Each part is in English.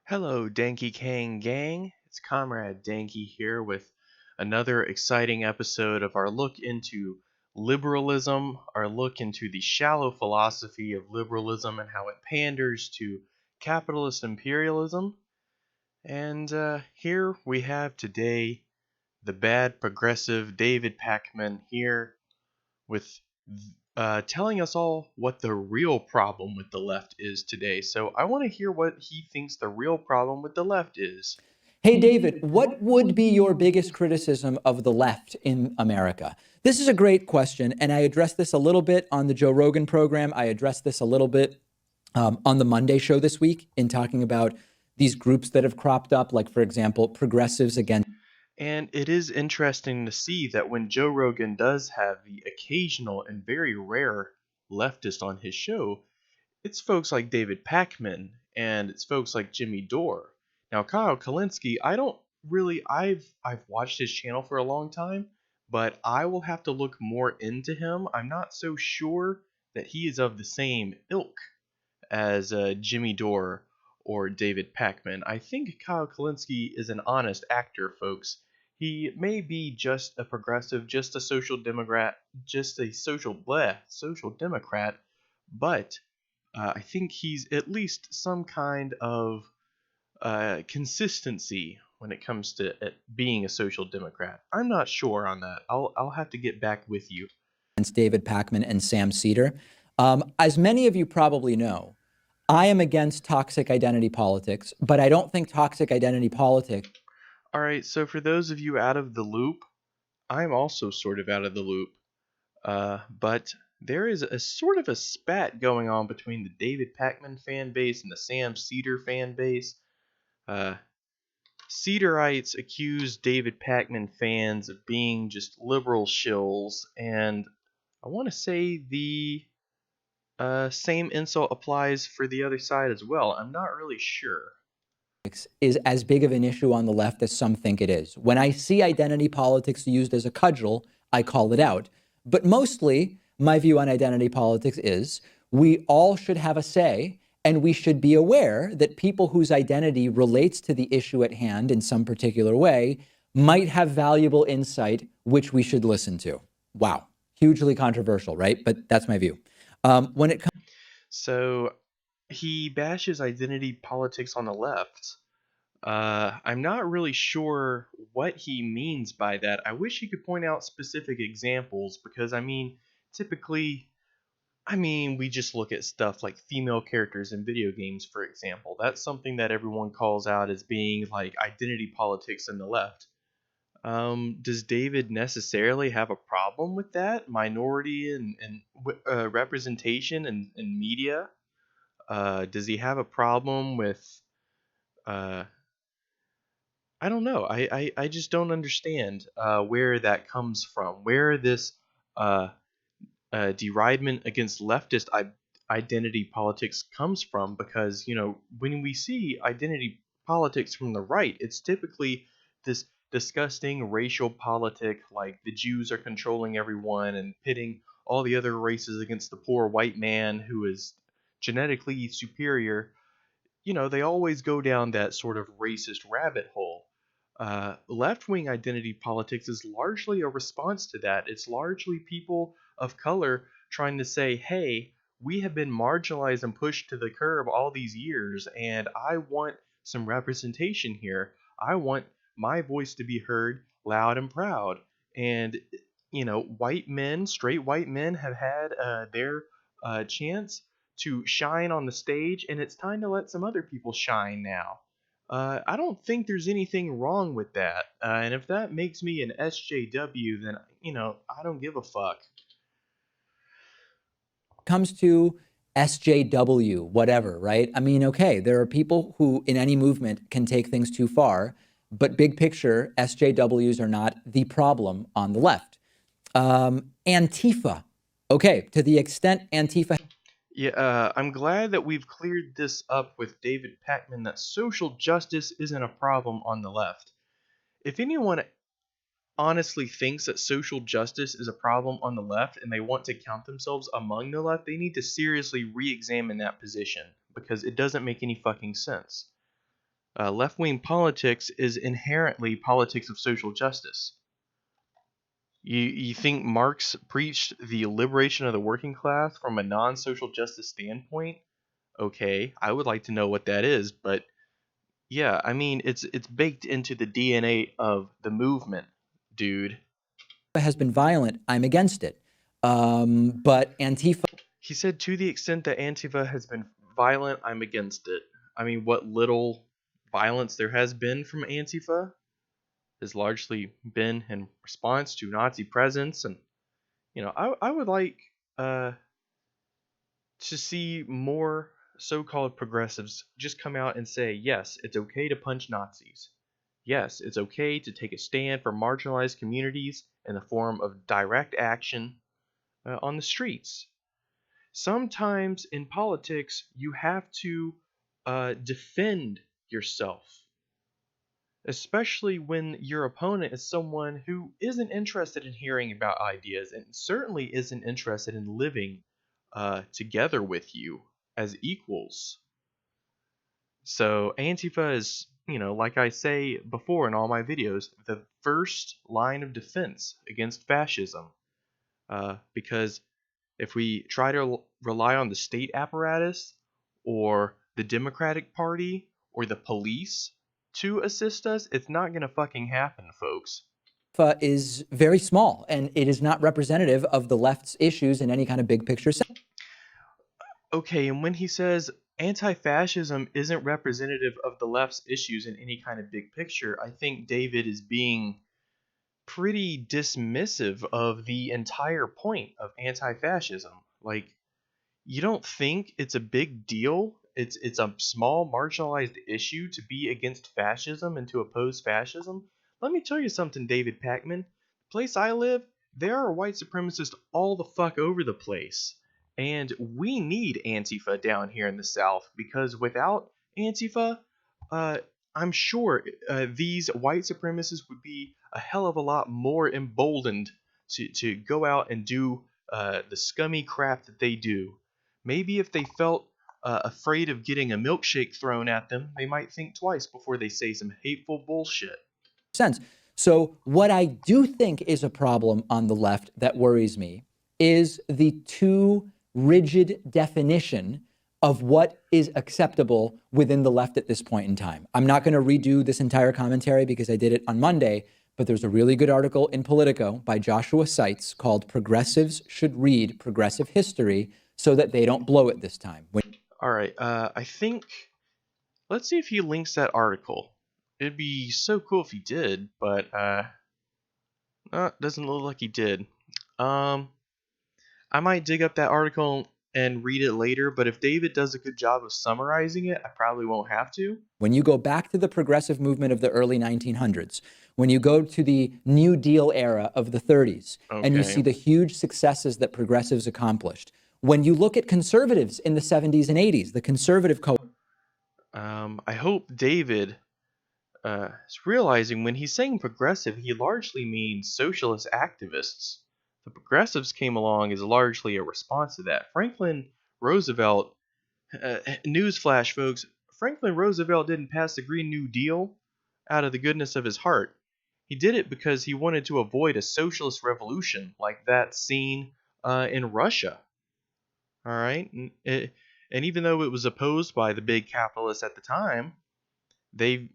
Hello, Danky Kang Gang. It's Comrade Danky here with another exciting episode of our look into liberalism, our look into the shallow philosophy of liberalism and how it panders to capitalist imperialism. And here we have today the bad progressive David Pakman here with telling us all what the real problem with the left is today. So I want to hear what he thinks the real problem with the left is. Hey, David, what would be your biggest criticism of the left in America? This is a great question, and I addressed this a little bit on the Joe Rogan program. I addressed this a little bit on the Monday show this week in talking about these groups that have cropped up, like, for example, progressives against. And it is interesting to see that when Joe Rogan does have the occasional and very rare leftist on his show, it's folks like David Pakman and it's folks like Jimmy Dore. Now Kyle Kalinske, I don't really I've watched his channel for a long time, but I will have to look more into him. I'm not so sure that he is of the same ilk as Jimmy Dore or David Pakman. I think Kyle Kalinske is an honest actor, folks. He may be just a progressive, just a social democrat, just a social democrat, but I think he's at least some kind of consistency when it comes to being a social democrat. I'm not sure on that. I'll have to get back with you. David Pakman and Sam Cedar. As many of you probably know, I am against toxic identity politics, but I don't think toxic identity politics. All right, so for those of you out of the loop, I'm also sort of out of the loop. But there is a sort of a spat going on between the David Pakman fan base and the Sam Cedar fan base. Uh, Cedarites accuse David Pakman fans of being just liberal shills, and I want to say the same insult applies for the other side as well. I'm not really sure. Is as big of an issue on the left as some think it is. When I see identity politics used as a cudgel, I call it out. But mostly, my view on identity politics is we all should have a say, and we should be aware that people whose identity relates to the issue at hand in some particular way might have valuable insight, which we should listen to. Wow, hugely controversial, right? But that's my view. When it comes So he bashes identity politics on the left. I'm not really sure what he means by that. I wish he could point out specific examples because, typically, we just look at stuff like female characters in video games, for example. That's something that everyone calls out as being like identity politics in the left. Does David necessarily have a problem with that? Minority and representation in media? Does he have a problem with uh, I don't know. I just don't understand where that comes from. Where this uh, deridement against leftist identity politics comes from. Because, when we see identity politics from the right, it's typically this disgusting racial politic, like the Jews are controlling everyone and pitting all the other races against the poor white man who is genetically superior. They always go down that sort of racist rabbit hole. Left wing identity politics is largely a response to that. It's largely people of color trying to say, hey, we have been marginalized and pushed to the curb all these years, and I want some representation here. I want my voice to be heard loud and proud. And, white men, straight white men, have had their chance to shine on the stage, and it's time to let some other people shine now. I don't think there's anything wrong with that. And if that makes me an SJW, then, I don't give a fuck. comes to SJW, whatever, right? I mean, okay, there are people who in any movement can take things too far, but big picture, SJWs are not the problem on the left. Antifa. Okay, to the extent Antifa. Yeah, I'm glad that we've cleared this up with David Pakman that social justice isn't a problem on the left. If anyone honestly thinks that social justice is a problem on the left and they want to count themselves among the left, they need to seriously re examine that position because it doesn't make any fucking sense. Left-wing politics is inherently politics of social justice. You think Marx preached the liberation of the working class from a non-social justice standpoint? Okay, I would like to know what that is, but yeah, I mean it's baked into the DNA of the movement, dude. has been violent, I'm against it. But Antifa He said to the extent that Antifa has been violent, I'm against it. I mean, what little violence there has been from Antifa has largely been in response to Nazi presence, and I would like uh, to see more so-called progressives just come out and say, yes, it's okay to punch Nazis. Yes, it's okay to take a stand for marginalized communities in the form of direct action on the streets. Sometimes in politics, you have to defend yourself, especially when your opponent is someone who isn't interested in hearing about ideas and certainly isn't interested in living together with you as equals. So Antifa is, like I say before in all my videos, the first line of defense against fascism. Because if we try to rely on the state apparatus or the Democratic Party or the police to assist us, it's not going to fucking happen, folks. is very small, and it is not representative of the left's issues in any kind of big picture sense. Okay, and when he says anti-fascism isn't representative of the left's issues in any kind of big picture, I think David is being pretty dismissive of the entire point of anti-fascism. Like, you don't think it's a big deal? It's a small marginalized issue to be against fascism and to oppose fascism? Let me tell you something, David Pakman. The place I live, there are white supremacists all the fuck over the place. And we need Antifa down here in the South because without Antifa, uh, I'm sure these white supremacists would be a hell of a lot more emboldened to go out and do the scummy crap that they do. Maybe if they felt afraid of getting a milkshake thrown at them, they might think twice before they say some hateful bullshit. Sense. So what I do think is a problem on the left that worries me is the too rigid definition of what is acceptable within the left at this point in time. I'm not going to redo this entire commentary because I did it on Monday, but there's a really good article in Politico by Joshua Seitz called Progressives Should Read Progressive History so that they don't blow it this time. All right, I think let's see if he links that article. It'd be so cool if he did, but doesn't look like he did. Um, I might dig up that article and read it later, but if David does a good job of summarizing it, I probably won't have to. When you go back to the progressive movement of the early 1900s, when you go to the New Deal era of the 30s, and you see the huge successes that progressives accomplished, when you look at conservatives in the 70s and 80s, the conservative I hope David is realizing when he's saying progressive, he largely means socialist activists. The progressives came along as largely a response to that. Franklin Roosevelt, newsflash, folks, Franklin Roosevelt didn't pass the Green New Deal out of the goodness of his heart. He did it because he wanted to avoid a socialist revolution like that seen in Russia. All right, and even though it was opposed by the big capitalists at the time, they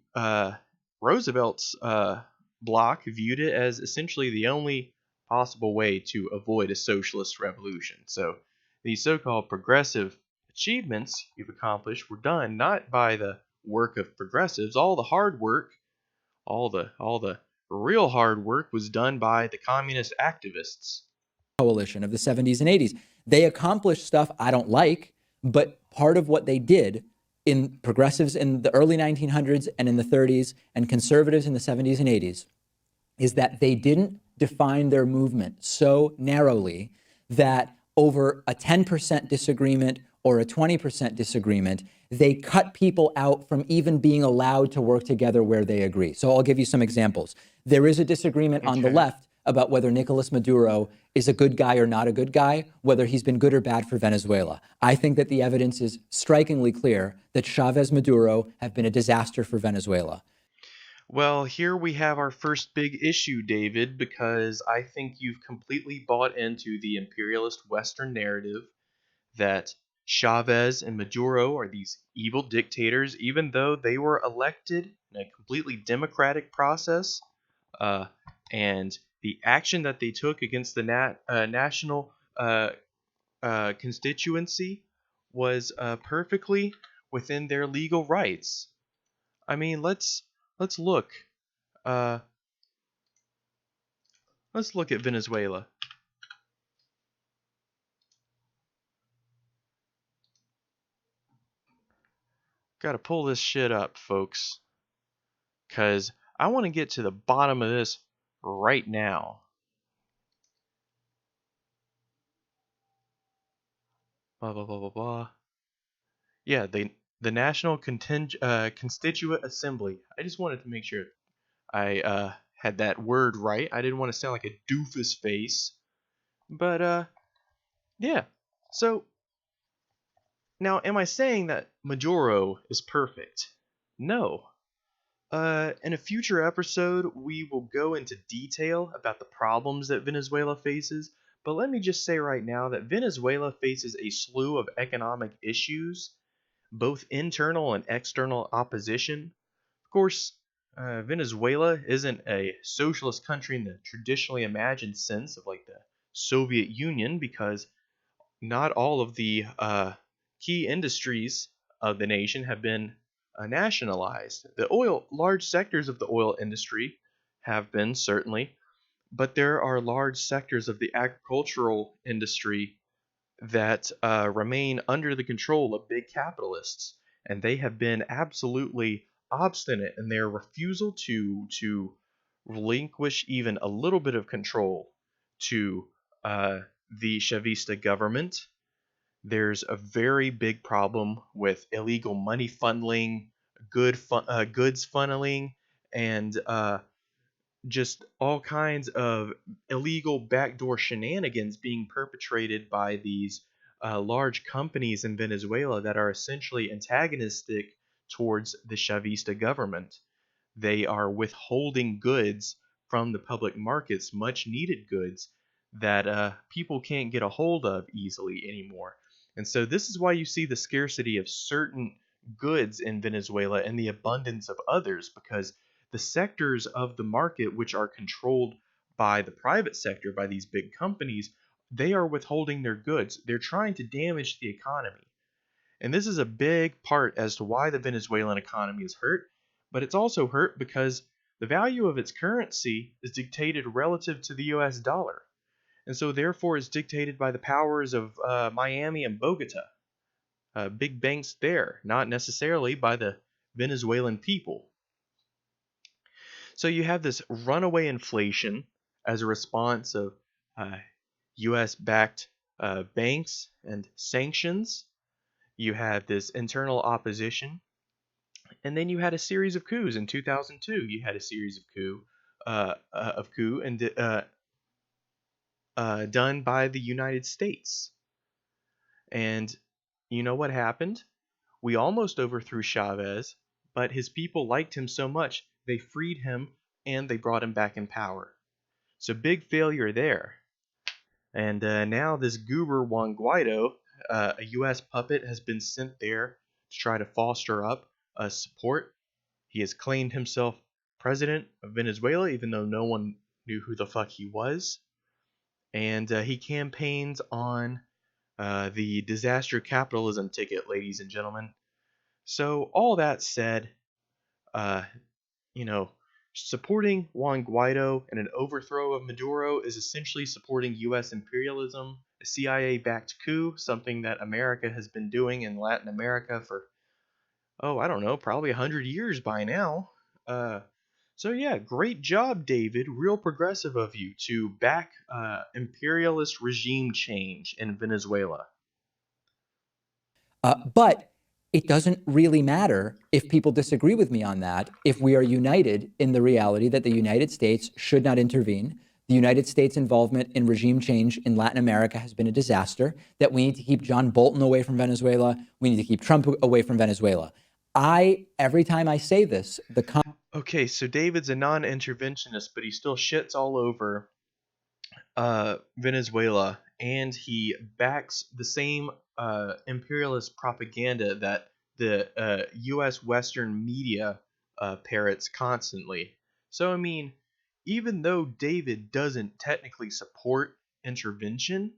Roosevelt's bloc viewed it as essentially the only possible way to avoid a socialist revolution. So these so-called progressive achievements you've accomplished were done not by the work of progressives. All the hard work, all the real hard work was done by the communist activists. coalition of the 70s and 80s. They accomplished stuff I don't like, but part of what they did in progressives in the early 1900s and in the 30s and conservatives in the 70s and 80s is that they didn't define their movement so narrowly that over a 10% disagreement or a 20% disagreement, they cut people out from even being allowed to work together where they agree. So I'll give you some examples. There is a disagreement on the left about whether Nicolas Maduro is a good guy or not a good guy, whether he's been good or bad for Venezuela. I think that the evidence is strikingly clear that Chavez Maduro have been a disaster for Venezuela. Well, here we have our first big issue, David, because I think you've completely bought into the imperialist Western narrative that Chavez and Maduro are these evil dictators, even though they were elected in a completely democratic process. Uh, and the action that they took against the national constituency was perfectly within their legal rights. I mean, let's look. Uh, let's look at Venezuela. Got to pull this shit up, folks, because I want to get to the bottom of this right now. Blah blah blah blah blah. Yeah, the National Constituent Assembly. I just wanted to make sure I had that word right. I didn't want to sound like a doofus face, but yeah. So now, am I saying that Majoro is perfect? No. In a future episode, we will go into detail about the problems that Venezuela faces, but let me just say right now that Venezuela faces a slew of economic issues, both internal and external opposition. Of course, Venezuela isn't a socialist country in the traditionally imagined sense of like the Soviet Union because not all of the key industries of the nation have been nationalized. Large sectors of the oil industry have been certainly, but there are large sectors of the agricultural industry that remain under the control of big capitalists, and they have been absolutely obstinate in their refusal to relinquish even a little bit of control to the Chavista government. There's a very big problem with illegal money funneling, goods funneling, and just all kinds of illegal backdoor shenanigans being perpetrated by these large companies in Venezuela that are essentially antagonistic towards the Chavista government. They are withholding goods from the public markets, much needed goods that people can't get a hold of easily anymore. And so, this is why you see the scarcity of certain goods in Venezuela and the abundance of others, because the sectors of the market which are controlled by the private sector, by these big companies, they are withholding their goods. They're trying to damage the economy. And this is a big part as to why the Venezuelan economy is hurt, but it's also hurt because the value of its currency is dictated relative to the US dollar. And so, therefore, it's dictated by the powers of Miami and Bogota, big banks there, not necessarily by the Venezuelan people. So, you have this runaway inflation as a response of US backed banks and sanctions. You had this internal opposition, and then you had a series of coups in 2002. You had a series of coup and done by the United States. And you know what happened? We almost overthrew Chavez, but his people liked him so much they freed him and they brought him back in power. So big failure there. And now this goober Juan Guaido, a U.S. puppet, has been sent there to try to foster up support. He has claimed himself president of Venezuela, even though no one knew who the fuck he was. And he campaigns on the disaster capitalism ticket, ladies and gentlemen. So, all that said, uh, you know, supporting Juan Guaido and an overthrow of Maduro is essentially supporting U.S. imperialism, a CIA-backed coup, something that America has been doing in Latin America for, oh, I don't know, probably 100 years by now. Uh, so yeah, great job, David. Real progressive of you to back imperialist regime change in Venezuela. But it doesn't really matter if people disagree with me on that if we are united in the reality that the United States should not intervene. the United States involvement in regime change in Latin America has been a disaster, that we need to keep John Bolton away from Venezuela, we need to keep Trump away from Venezuela. Every time I say this, Okay, so David's a non-interventionist, but he still shits all over Venezuela, and he backs the same imperialist propaganda that the U.S. Western media parrots constantly. So, I mean, even though David doesn't technically support intervention,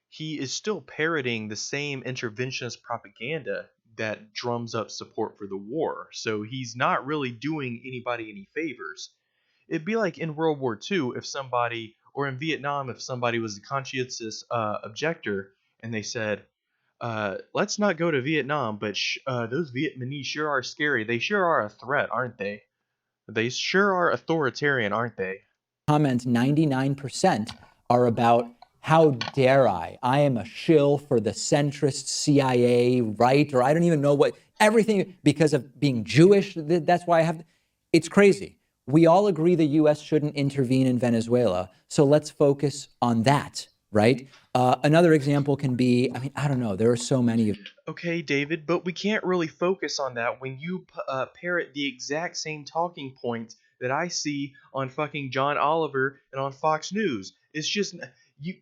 he is still parroting the same interventionist propaganda that drums up support for the war. So he's not really doing anybody any favors. It'd be like in World War II if somebody, or in Vietnam, if somebody was a conscientious objector and they said, let's not go to Vietnam, but those Vietnamese sure are scary. They sure are a threat, aren't they? They sure are authoritarian, aren't they? comments, 99% are about how dare I am a shill for the centrist CIA right, or I don't even know what, everything because of being Jewish. That's why I have, it's crazy. We all agree the US shouldn't intervene in Venezuela. So let's focus on that, right? Another example can be, I mean, I don't know, there are so many. Okay, David, but we can't really focus on that when you parrot the exact same talking points that I see on fucking John Oliver and on Fox News. It's just you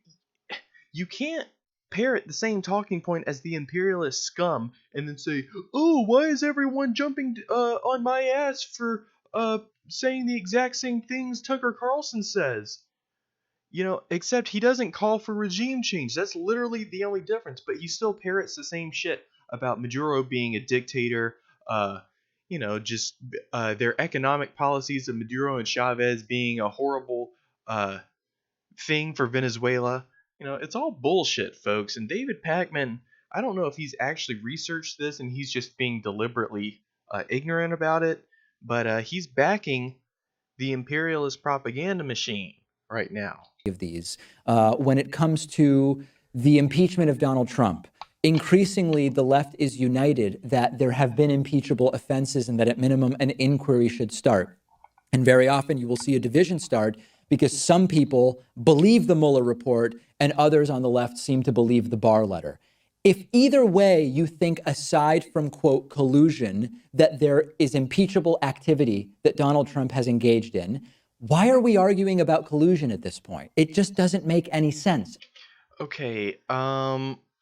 you can't parrot the same talking point as the imperialist scum and then say, "Oh, why is everyone jumping on my ass for saying the exact same things Tucker Carlson says?" Except he doesn't call for regime change. That's literally the only difference. But he still parrots the same shit about Maduro being a dictator. Uh, just their economic policies of Maduro and Chavez being a horrible thing for Venezuela. It's all bullshit, folks. And David Pakman, I don't know if he's actually researched this and he's just being deliberately ignorant about it, but he's backing the imperialist propaganda machine right now. Of these. When it comes to the impeachment of Donald Trump, increasingly the left is united that there have been impeachable offenses and that at minimum an inquiry should start. And very often you will see a division start because some people believe the Mueller report and others on the left seem to believe the Barr letter. If either way you think, aside from, quote, collusion, that there is impeachable activity that Donald Trump has engaged in, why are we arguing about collusion at this point? It just doesn't make any sense. Okay,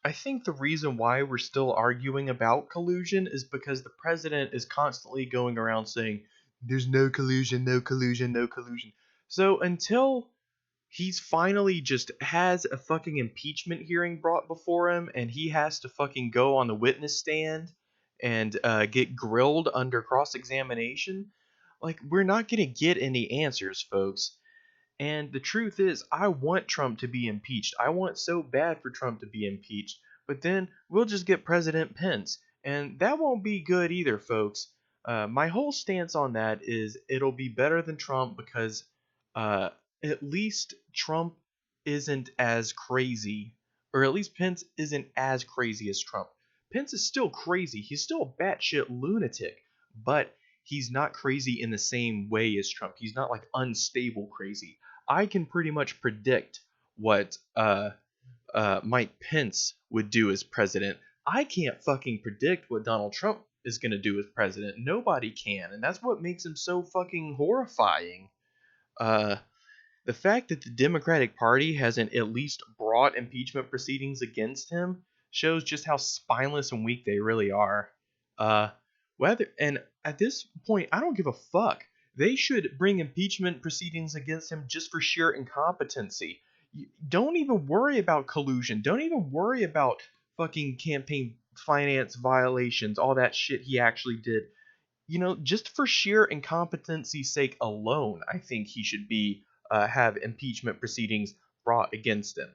I think the reason why we're still arguing about collusion is because the president is constantly going around saying, there's no collusion, no collusion, no collusion. So until he's finally just has a fucking impeachment hearing brought before him and he has to fucking go on the witness stand and get grilled under cross examination, like, we're not going to get any answers, folks. And the truth is, I want Trump to be impeached. I want so bad for Trump to be impeached. But then we'll just get President Pence. And that won't be good either, folks. My whole stance on that is it'll be better than Trump because uh, at least Trump isn't as crazy, or at least Pence isn't as crazy as Trump. Pence is still crazy. He's still a batshit lunatic, but he's not crazy in the same way as Trump. He's not like unstable crazy. I can pretty much predict what Mike Pence would do as president. I can't fucking predict what Donald Trump is going to do as president. Nobody can. And that's what makes him so fucking horrifying. Uh, the fact that the Democratic Party hasn't at least brought impeachment proceedings against him shows just how spineless and weak they really are. Uh, and at this point, I don't give a fuck. They should bring impeachment proceedings against him just for sheer incompetency. Don't even worry about collusion. Don't even worry about fucking campaign finance violations, all that shit he actually did. Just for sheer incompetency's sake alone, I think he should be have impeachment proceedings brought against him.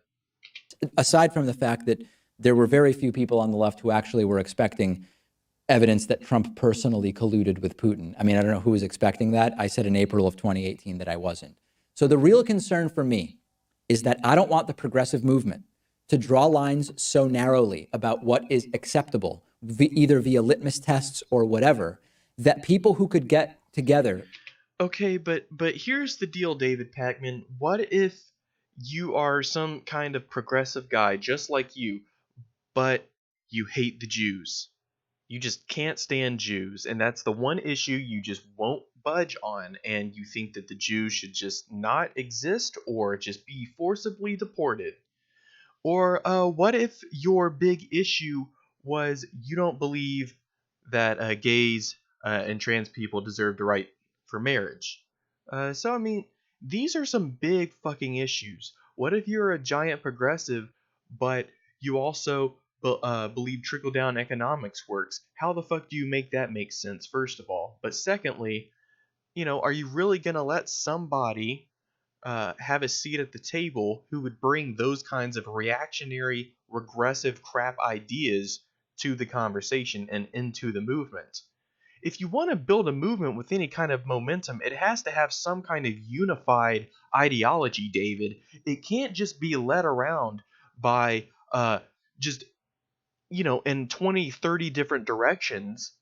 Aside from the fact that there were very few people on the left who actually were expecting evidence that Trump personally colluded with Putin. I mean, I don't know who was expecting that. I said in April of 2018 that I wasn't. So the real concern for me is that I don't want the progressive movement to draw lines so narrowly about what is acceptable, either via litmus tests or whatever, that people who could get together. Okay, but here's the deal, David Pakman. What if you are some kind of progressive guy just like you, but you hate the Jews? You just can't stand Jews, and that's the one issue you just won't budge on, and you think that the Jews should just not exist or just be forcibly deported. Or what if your big issue was you don't believe that gays and trans people deserve the right for marriage? So, I mean, these are some big fucking issues. What if you're a giant progressive, but you also believe trickle down economics works? How the fuck do you make that make sense, first of all? But secondly, are you really going to let somebody have a seat at the table who would bring those kinds of reactionary, regressive crap ideas to the conversation and into the movement? If you want to build a movement with any kind of momentum, it has to have some kind of unified ideology, David. It can't just be led around by just, in 20, 30 different directions.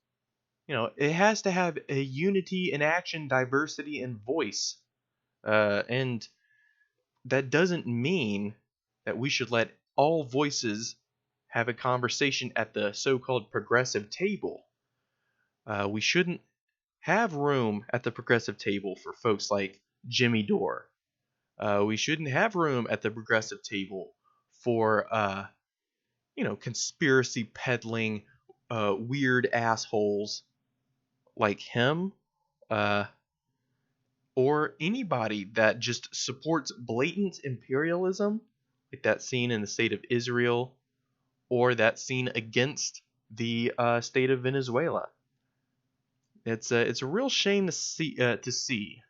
It has to have a unity in action, diversity, and voice. And that doesn't mean that we should let all voices have a conversation at the so-called progressive table. We shouldn't have room at the progressive table for folks like Jimmy Dore. We shouldn't have room at the progressive table for conspiracy peddling weird assholes like him, uh, or anybody that just supports blatant imperialism, like that scene in the state of Israel, or that scene against the state of Venezuela. It's a real shame to see.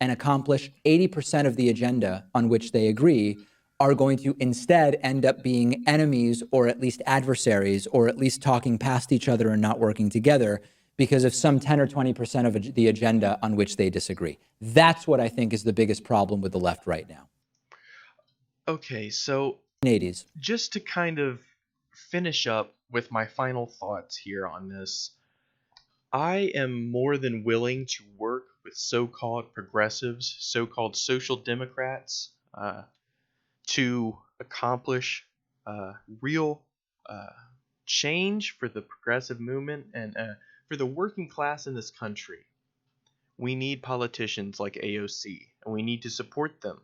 And accomplish 80% of the agenda on which they agree are going to instead end up being enemies or at least adversaries or at least talking past each other and not working together because of some 10 or 20% of the agenda on which they disagree. That's what I think is the biggest problem with the left right now. Okay, so 80s. just to kind of finish up with my final thoughts here on this, I am more than willing to work with so-called progressives, so-called social democrats, to accomplish real uh, change for the progressive movement and for the working class in this country. We need politicians like AOC, and we need to support them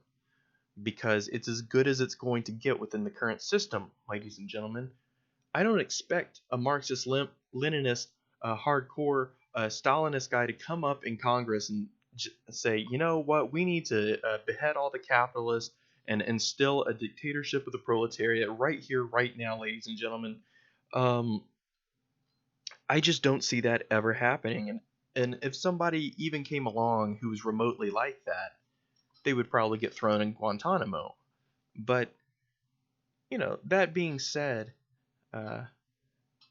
because it's as good as it's going to get within the current system, ladies and gentlemen. I don't expect a Marxist Leninist, hardcore Stalinist guy to come up in Congress and say, you know what, we need to behead all the capitalists and instill a dictatorship of the proletariat right here, right now, ladies and gentlemen. Um, I just don't see that ever happening. And if somebody even came along who was remotely like that, they would probably get thrown in Guantanamo. But, that being said, uh,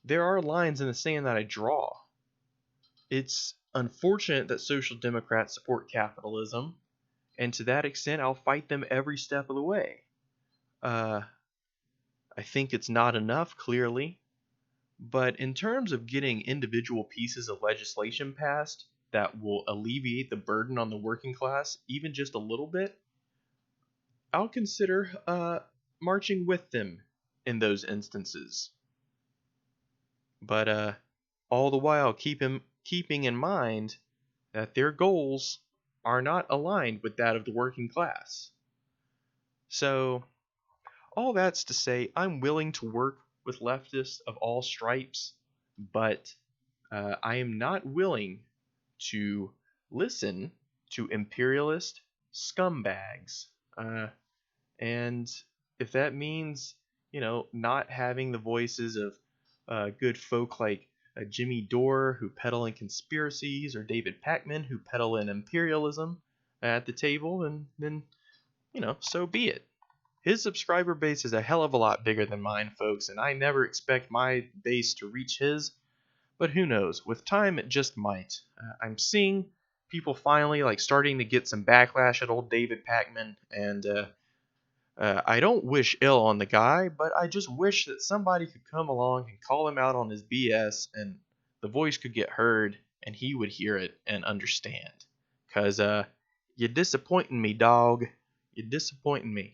there are lines in the sand that I draw. It's unfortunate that social democrats support capitalism, and to that extent, I'll fight them every step of the way. Uh, I think it's not enough, clearly, but in terms of getting individual pieces of legislation passed that will alleviate the burden on the working class, even just a little bit, I'll consider marching with them in those instances. But all the while keeping in mind that their goals are not aligned with that of the working class. So, all that's to say, I'm willing to work with leftists of all stripes, but I am not willing to listen to imperialist scumbags. And if that means, not having the voices of good folk like Jimmy Dore who peddle in conspiracies or David Pakman who peddle in imperialism at the table, and then, so be it. His subscriber base is a hell of a lot bigger than mine, folks, and I never expect my base to reach his, but who knows? With time, it just might. I'm seeing people finally starting to get some backlash at old David Pakman, and I don't wish ill on the guy, but I just wish that somebody could come along and call him out on his BS and the voice could get heard. and he would hear it and understand. Cause you're disappointing me, dog. You're disappointing me.